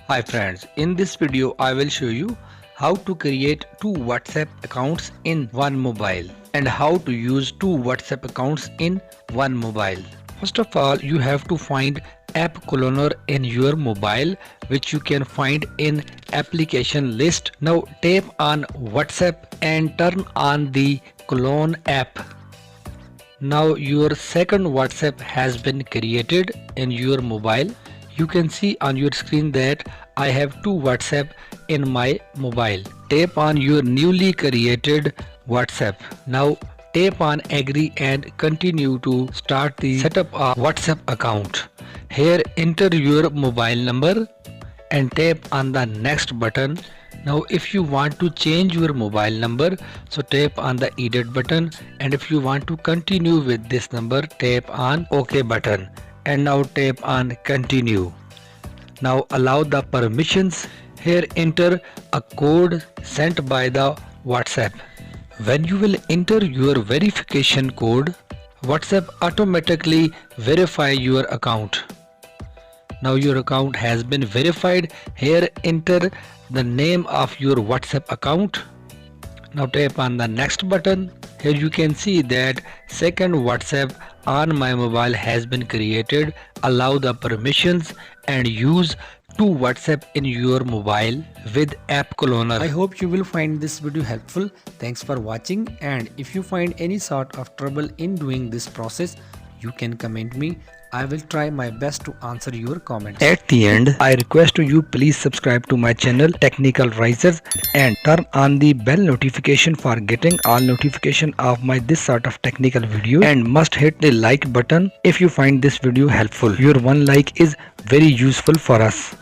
Hi friends, in this video I will show you how to create two WhatsApp accounts in one mobile and how to use two WhatsApp accounts in one mobile. First of all, you have to find app cloner in your mobile, which you can find in application list. Now tap on WhatsApp and turn on the clone app. Now your second WhatsApp has been created in your mobile. You can see on your screen that I have two WhatsApp in my mobile. Tap on your newly created WhatsApp. Now tap on agree and continue to start the setup of WhatsApp account. Here enter your mobile number and tap on the next button. Now if you want to change your mobile number, so tap on the edit button, and if you want to continue with this number, tap on OK button, and now tap on continue. Now allow the permissions. Here enter a code sent by the WhatsApp. When you will enter your verification code, WhatsApp automatically verify your account. Now your account has been verified. Here enter the name of your WhatsApp account. Now tap on the next button. Here you can see that second WhatsApp on my mobile has been created. Allow the permissions and use two WhatsApp in your mobile with app cloner. I hope you will find this video helpful. Thanks for watching, and if you find any sort of trouble in doing this process, you can comment me. I will try my best to answer your comments. At the end, I request you please subscribe to my channel Technical Risers and turn on the bell notification for getting all notification of my this sort of technical video, and must hit the like button if you find this video helpful. Your one like is very useful for us.